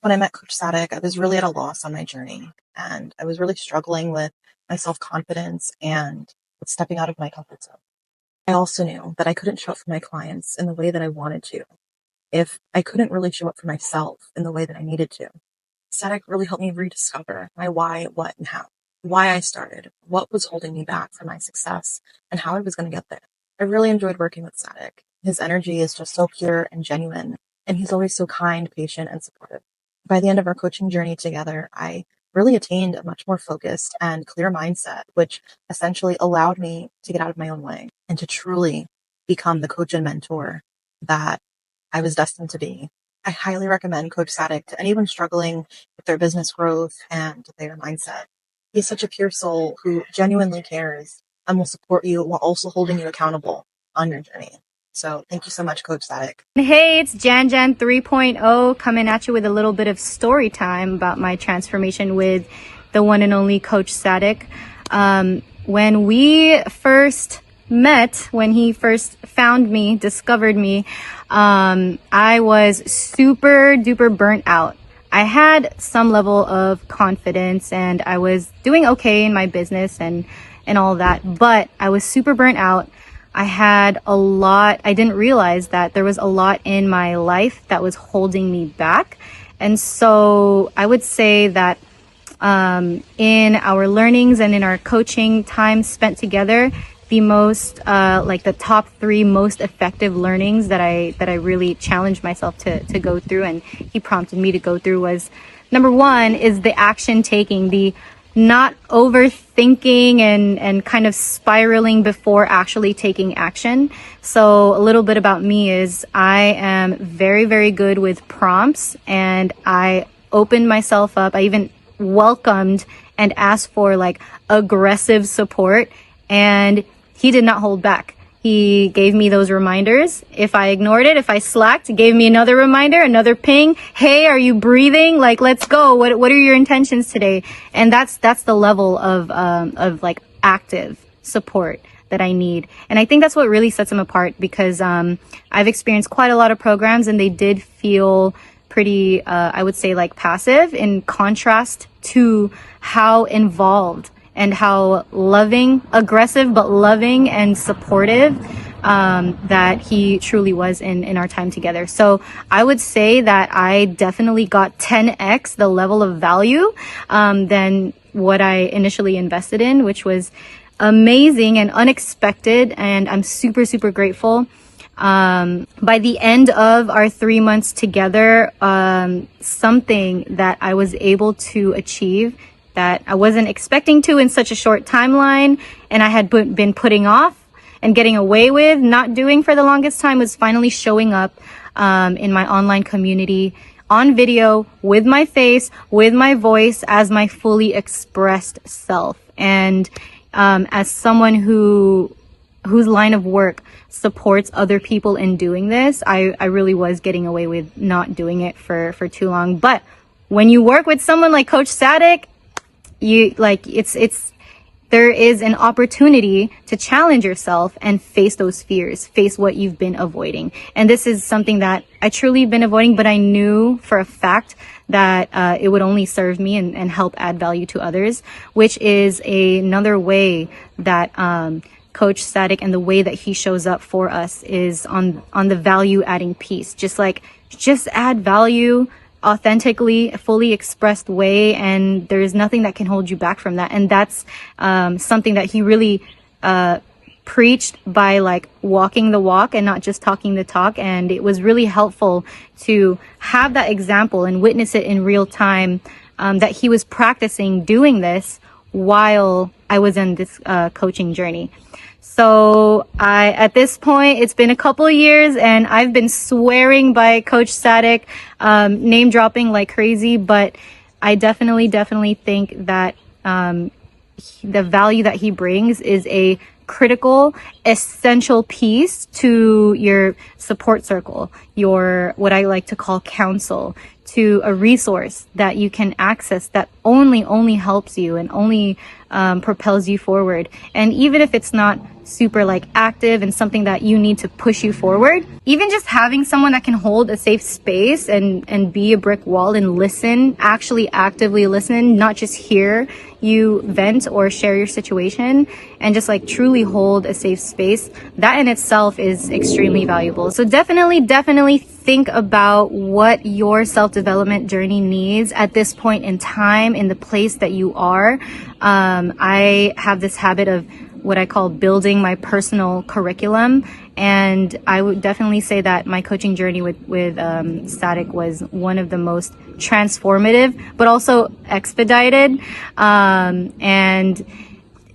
When I met Coach Sadiq, I was really at a loss on my journey, and I was really struggling with my self-confidence and with stepping out of my comfort zone. I also knew that I couldn't show up for my clients in the way that I wanted to if I couldn't really show up for myself in the way that I needed to. Sadiq really helped me rediscover my why, what, and how. Why I started, what was holding me back from my success, and how I was going to get there. I really enjoyed working with Sadiq. His energy is just so pure and genuine, and he's always so kind, patient, and supportive. By the end of our coaching journey together, I really attained a much more focused and clear mindset, which essentially allowed me to get out of my own way and to truly become the coach and mentor that I was destined to be. I highly recommend Coach Sadiq to anyone struggling with their business growth and their mindset. He's such a pure soul who genuinely cares and will support you while also holding you accountable on your journey. So thank you so much, Coach Sadiq. Hey, it's Jan 3.0 coming at you with a little bit of story time about my transformation with the one and only Coach Sadiq. When we first met, when he first found me, discovered me, I was super duper burnt out. I had some level of confidence and I was doing okay in my business and all that, but I was super burnt out. I didn't realize that there was a lot in my life that was holding me back. And so I would say that in our learnings and in our coaching time spent together, the top 3 most effective learnings that I really challenged myself to go through, and he prompted me to go through, was number 1 is the action taking, the not overthinking and kind of spiraling before actually taking action. So a little bit about me is I am very, very good with prompts, and I opened myself up. I even welcomed and asked for aggressive support, and he did not hold back. He gave me those reminders. If I ignored it, if I slacked, he gave me another reminder, another ping. Hey, are you breathing? Let's go. What are your intentions today? And that's the level of active support that I need. And I think that's what really sets him apart, because I've experienced quite a lot of programs and they did feel pretty, I would say, passive, in contrast to how involved and how aggressive, but loving and supportive, that he truly was in our time together. So I would say that I definitely got 10x the level of value, than what I initially invested in, which was amazing and unexpected. And I'm super, super grateful. By the end of our 3 months together, something that I was able to achieve that I wasn't expecting to in such a short timeline, and I had been putting off and getting away with not doing for the longest time, was finally showing up in my online community on video, with my face, with my voice, as my fully expressed self. And as someone whose line of work supports other people in doing this, I really was getting away with not doing it for too long. But when you work with someone like Coach Sadiq, there is an opportunity to challenge yourself and face those fears, face what you've been avoiding. And this is something that I truly have been avoiding, but I knew for a fact that it would only serve me and help add value to others, which is another way that Coach Sadiq and the way that he shows up for us is on the value adding piece. Just add value authentically, fully expressed way, and there's nothing that can hold you back from that. And that's something that he really preached by walking the walk and not just talking the talk. And it was really helpful to have that example and witness it in real time, that he was practicing doing this while I was in this coaching journey. So at this point, it's been a couple of years and I've been swearing by Coach Sadiq, name dropping like crazy, but I definitely think that the value that he brings is a critical, essential piece to your support circle, your what I like to call counsel, to a resource that you can access that only helps you and only propels you forward. And even if it's not super like active and something that you need to push you forward, even just having someone that can hold a safe space and be a brick wall and listen, actually actively listen, not just hear you vent or share your situation, and just like truly hold a safe space, that in itself is extremely valuable. So definitely think about what your self-development journey needs at this point in time, in the place that you are. I have this habit of what I call building my personal curriculum. And I would definitely say that my coaching journey with Sadiq was one of the most transformative, but also expedited. And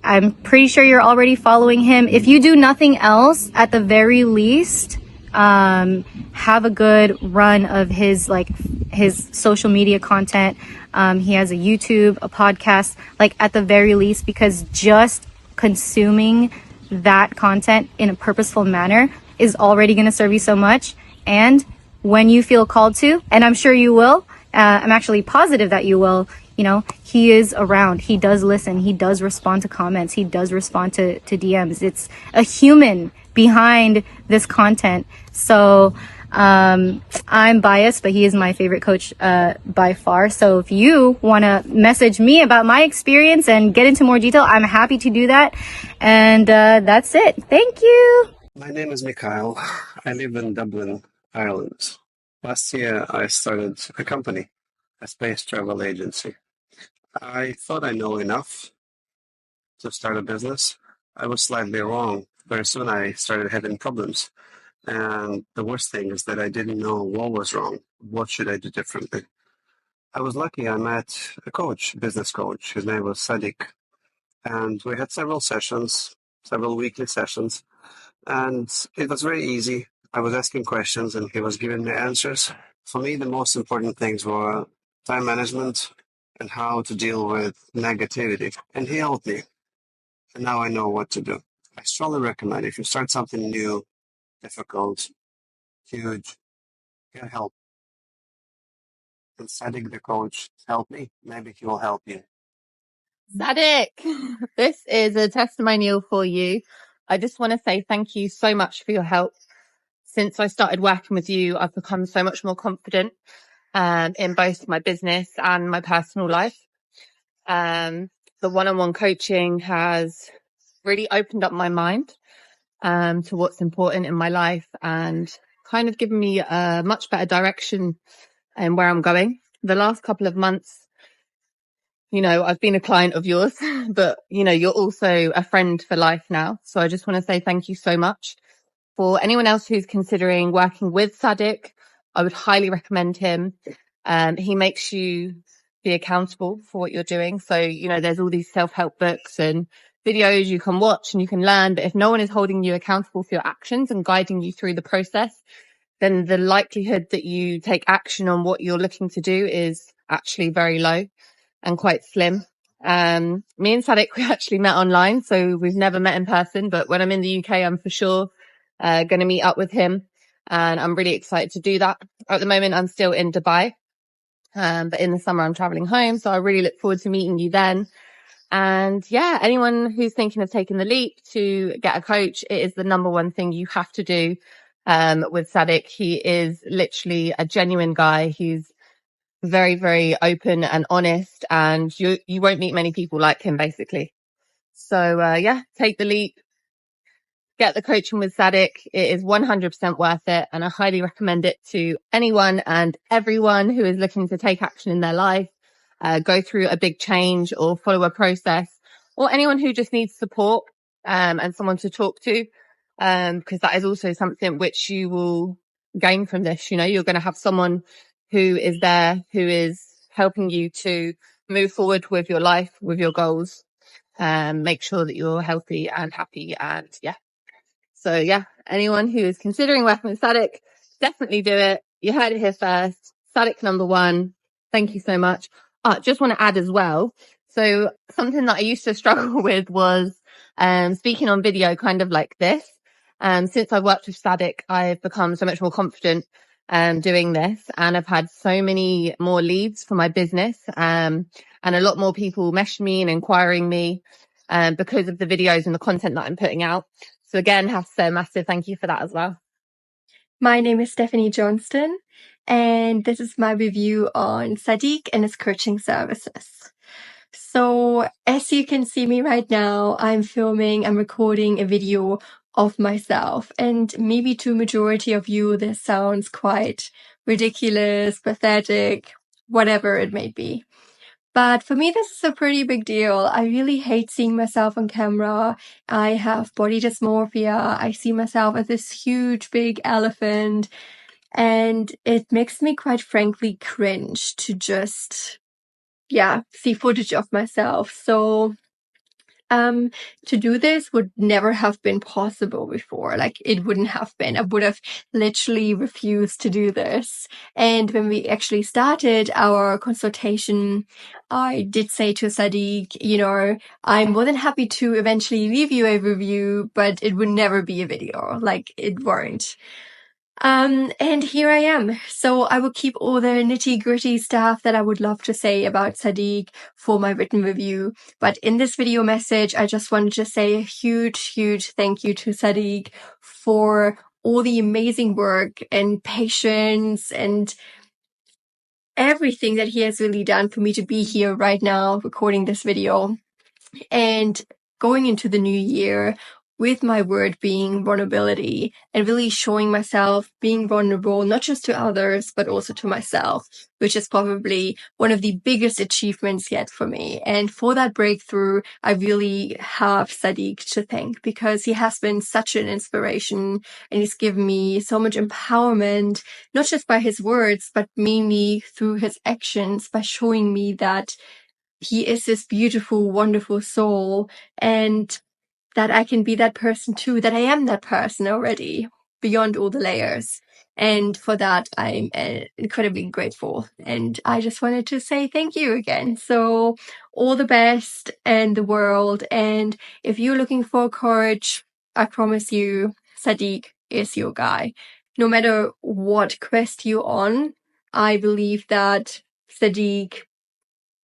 I'm pretty sure you're already following him. If you do nothing else, at the very least, have a good run of his social media content. He has a YouTube, a podcast, like at the very least, because just consuming that content in a purposeful manner is already going to serve you so much. And when you feel called to, and I'm sure you will, I'm actually positive that you will, he is around. He does listen. He does respond to comments. He does respond to DMs. It's a human behind this content. So I'm biased, but he is my favorite coach by far. So if you want to message me about my experience and get into more detail, I'm happy to do that. And that's it. Thank you. My name is Mikhail. I live in Dublin, Ireland. Last year, I started a company, a space travel agency. I thought I know enough to start a business. I was slightly wrong. Very soon, I started having problems. And the worst thing is that I didn't know what was wrong. What should I do differently? I was lucky. I met a coach, business coach. His name was Sadiq. And we had several sessions, several weekly sessions. And it was very easy. I was asking questions and he was giving me answers. For me, the most important things were time management and how to deal with negativity. And he helped me. And now I know what to do. I strongly recommend if you start something new, difficult, huge, get help. And Sadiq, the coach, help me. Maybe he will help you. Sadiq, this is a testimonial for you. I just want to say thank you so much for your help. Since I started working with you, I've become so much more confident in both my business and my personal life. The one-on-one coaching has really opened up my mind to what's important in my life and kind of given me a much better direction in where I'm going. The last couple of months, I've been a client of yours, but, you're also a friend for life now. So I just want to say thank you so much. For anyone else who's considering working with Sadiq, I would highly recommend him. He makes you be accountable for what you're doing. So, there's all these self-help books and videos you can watch and you can learn. But if no one is holding you accountable for your actions and guiding you through the process, then the likelihood that you take action on what you're looking to do is actually very low and quite slim. Me and Sadiq, we actually met online, so we've never met in person. But when I'm in the UK, I'm for sure going to meet up with him. And I'm really excited to do that. At the moment, I'm still in Dubai. But in the summer, I'm traveling home. So I really look forward to meeting you then. And yeah, anyone who's thinking of taking the leap to get a coach, it is the number one thing you have to do with Sadiq. He is literally a genuine guy. He's very, very open and honest, and you won't meet many people like him, basically. So take the leap. Get the coaching with Sadiq. It is 100% worth it. And I highly recommend it to anyone and everyone who is looking to take action in their life, go through a big change or follow a process, or anyone who just needs support, and someone to talk to. Because that is also something which you will gain from this. You're going to have someone who is there, who is helping you to move forward with your life, with your goals, make sure that you're healthy and happy. And so anyone who is considering working with Sadiq, definitely do it. You heard it here first. Sadiq number one. Thank you so much. Just want to add as well. So something that I used to struggle with was speaking on video kind of like this. Since I worked with Sadiq, I've become so much more confident doing this, and I've had so many more leads for my business, and a lot more people messaging me and inquiring me because of the videos and the content that I'm putting out. So again, have to say a massive thank you for that as well. My name is Stephanie Johnston, and this is my review on Sadiq and his coaching services. So as you can see me right now, I'm recording a video of myself, and maybe to majority of you, this sounds quite ridiculous, pathetic, whatever it may be. But for me, this is a pretty big deal. I really hate seeing myself on camera. I have body dysmorphia. I see myself as this huge, big elephant. And it makes me quite frankly cringe to just, see footage of myself. So to do this would never have been possible before. Like, it wouldn't have been. I would have literally refused to do this. And when we actually started our consultation, I did say to Sadiq, I'm more than happy to eventually leave you a review, but it would never be a video. Like, it won't. And here I am. So I will keep all the nitty-gritty stuff that I would love to say about Sadiq for my written review. But in this video message, I just wanted to say a huge, huge thank you to Sadiq for all the amazing work and patience and everything that he has really done for me to be here right now recording this video. And going into the new year with my word being vulnerability and really showing myself being vulnerable, not just to others, but also to myself, which is probably one of the biggest achievements yet for me. And for that breakthrough, I really have Sadiq to thank, because he has been such an inspiration and he's given me so much empowerment, not just by his words, but mainly through his actions, by showing me that he is this beautiful, wonderful soul, and that I can be that person too, that I am that person already, beyond all the layers. And for that, I'm incredibly grateful. And I just wanted to say thank you again. So all the best in the world. And if you're looking for a coach, I promise you, Sadiq is your guy. No matter what quest you're on, I believe that Sadiq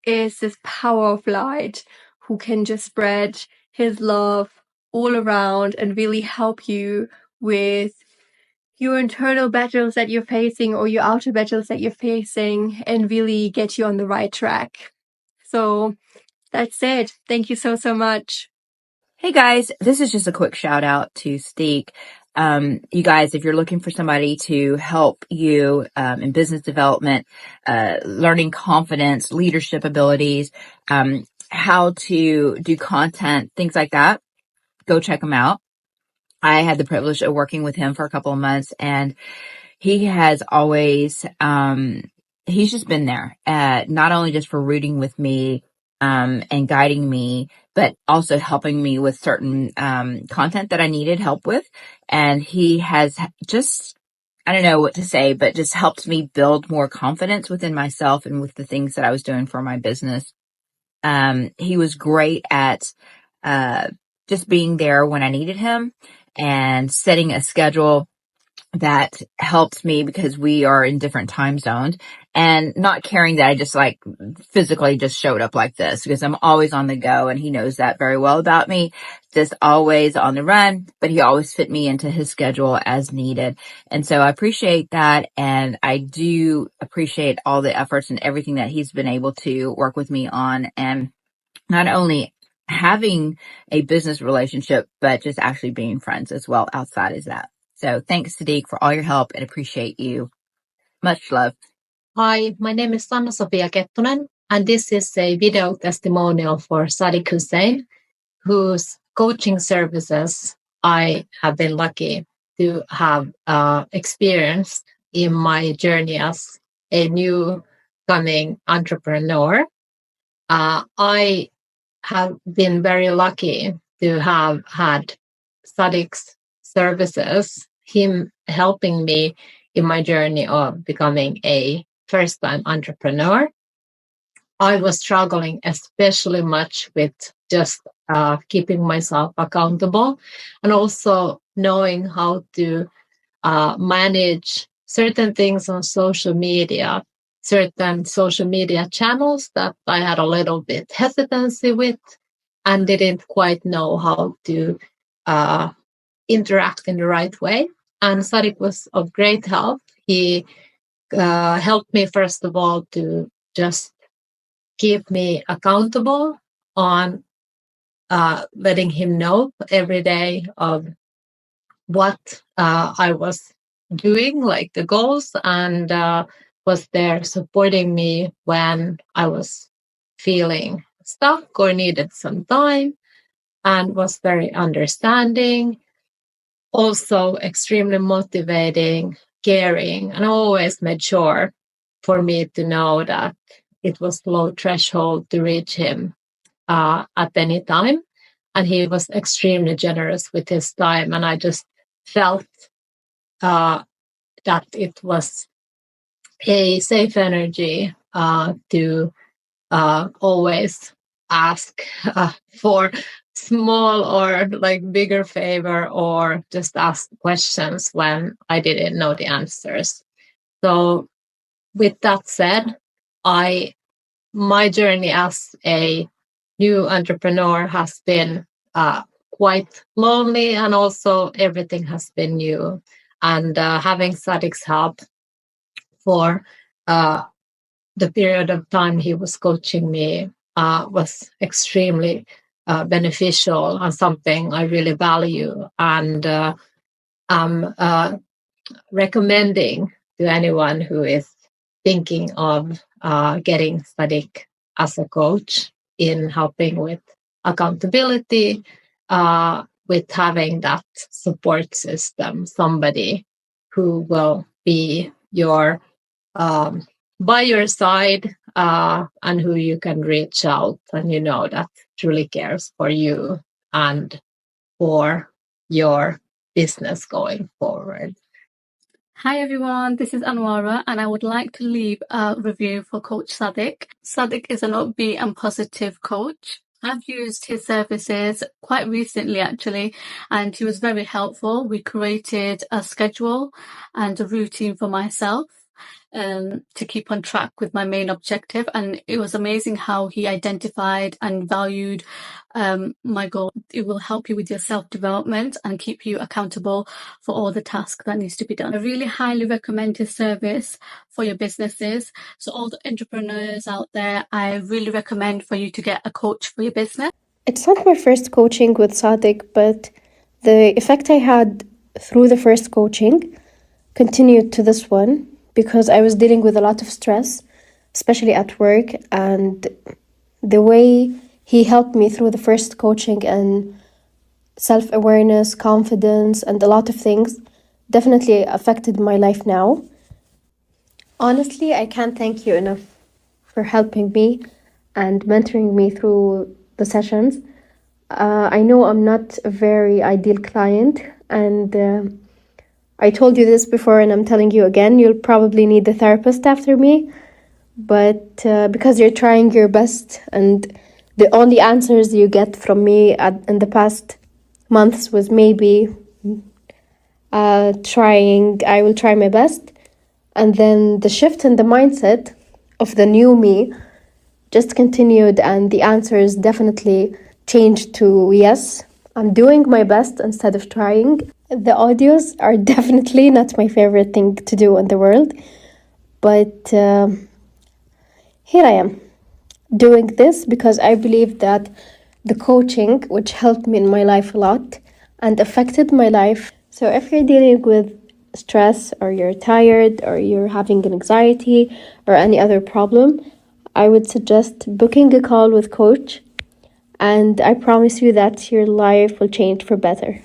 is this power of light who can just spread his love all around and really help you with your internal battles that you're facing or your outer battles that you're facing and really get you on the right track. So that's it. Thank you so, so much. Hey guys, this is just a quick shout out to Sadiq. You guys, if you're looking for somebody to help you in business development, learning confidence, leadership abilities, how to do content, things like that, go check him out. I had the privilege of working with him for a couple of months, and he has always, he's just been there, not only just for rooting with me, and guiding me, but also helping me with certain, content that I needed help with. And he has just, I don't know what to say, but just helped me build more confidence within myself and with the things that I was doing for my business. He was great at, just being there when I needed him and setting a schedule that helped me, because we are in different time zones, and not caring that I just like physically just showed up like this, because I'm always on the go, and he knows that very well about me, just always on the run, but he always fit me into his schedule as needed. And so I appreciate that. And I do appreciate all the efforts and everything that he's been able to work with me on, and not only having a business relationship, but just actually being friends as well outside of that. So thanks, Sadiq, for all your help, and appreciate you. Much love. Hi, my name is Sanna-Sofia Kettunen, and this is a video testimonial for Sadiq Hussein, whose coaching services I have been lucky to have experienced in my journey as a new coming entrepreneur. I have been very lucky to have had Sadiq's services, him helping me in my journey of becoming a first-time entrepreneur. I was struggling especially much with just keeping myself accountable, and also knowing how to manage certain things on social media, certain social media channels that I had a little bit hesitancy with and didn't quite know how to interact in the right way. And Sadiq was of great help. He helped me, first of all, to just keep me accountable on letting him know every day of what I was doing, like the goals, and was there supporting me when I was feeling stuck or needed some time, and was very understanding, also extremely motivating, caring, and always made sure for me to know that it was low threshold to reach him at any time. And he was extremely generous with his time. And I just felt that it was a safe energy to always ask for small or like bigger favor, or just ask questions when I didn't know the answers. So with that said, my journey as a new entrepreneur has been quite lonely, and also everything has been new. And having Sadiq's help for the period of time he was coaching me was extremely beneficial and something I really value, and I'm recommending to anyone who is thinking of getting Sadiq as a coach in helping with accountability, with having that support system, somebody who will be your by your side, and who you can reach out and you know that truly cares for you and for your business going forward. Hi everyone, this is Anwara, and I would like to leave a review for Coach Sadiq. Sadiq is an upbeat and positive coach. I've used his services quite recently actually, and he was very helpful. We created a schedule and a routine for myself to keep on track with my main objective, and it was amazing how he identified and valued my goal. It will help you with your self-development and keep you accountable for all the tasks that needs to be done. I really highly recommend his service for your businesses. So all the entrepreneurs out there, I really recommend for you to get a coach for your business. It's not my first coaching with Sadiq, but the effect I had through the first coaching continued to this one, because I was dealing with a lot of stress, especially at work, and the way he helped me through the first coaching and self-awareness, confidence, and a lot of things definitely affected my life now. Honestly, I can't thank you enough for helping me and mentoring me through the sessions. I know I'm not a very ideal client, and I told you this before and I'm telling you again, you'll probably need a therapist after me, but because you're trying your best, and the only answers you get from me in the past months was maybe I will try my best. And then the shift in the mindset of the new me just continued, and the answers definitely changed to yes, I'm doing my best instead of trying. The audios are definitely not my favorite thing to do in the world, but here I am doing this because I believe that the coaching, which helped me in my life a lot and affected my life. So if you're dealing with stress, or you're tired, or you're having an anxiety or any other problem, I would suggest booking a call with coach, and I promise you that your life will change for better.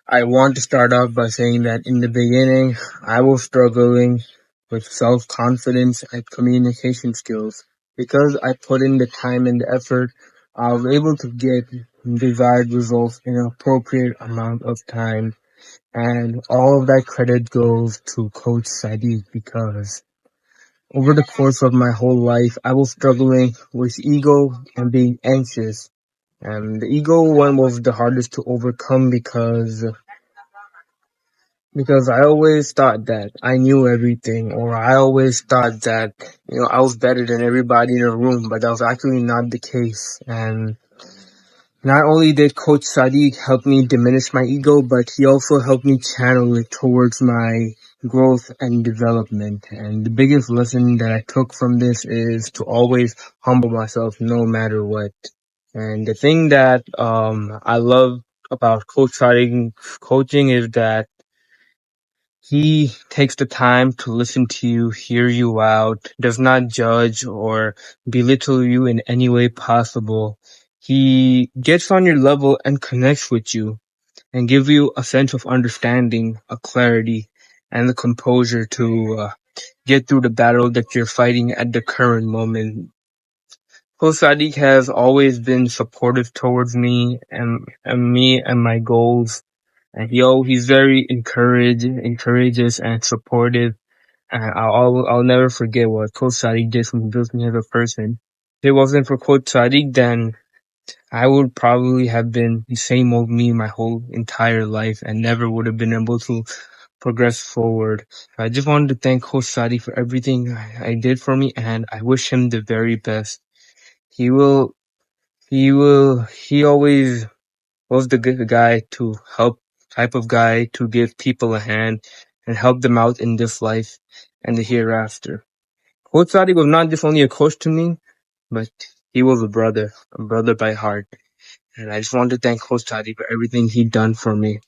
I want to start off by saying that in the beginning, I was struggling with self-confidence and communication skills. Because I put in the time and the effort, I was able to get desired results in an appropriate amount of time. And all of that credit goes to Coach Sadiq, because over the course of my whole life, I was struggling with ego and being anxious. And the ego one was the hardest to overcome, because because I always thought that I knew everything, or I always thought that, I was better than everybody in the room, but that was actually not the case. And not only did Coach Sadiq help me diminish my ego, but he also helped me channel it towards my growth and development. And the biggest lesson that I took from this is to always humble myself no matter what. And the thing that I love about Coach Sadiq's coaching is that he takes the time to listen to you, hear you out, does not judge or belittle you in any way possible. He gets on your level and connects with you and gives you a sense of understanding, a clarity, and the composure to get through the battle that you're fighting at the current moment. Coach Sadiq has always been supportive towards me and me and my goals. And he's very encourageous and supportive. And I'll never forget what Coach Sadiq did for me, built me as a person. If it wasn't for Coach Sadiq, then I would probably have been the same old me my whole entire life and never would have been able to progress forward. I just wanted to thank Coach Sadiq for everything I did for me, and I wish him the very best. He always was the good guy to help, type of guy to give people a hand and help them out in this life and the hereafter. Coach Sadiq was not just only a coach to me, but he was a brother by heart. And I just want to thank Coach Sadiq for everything he done for me.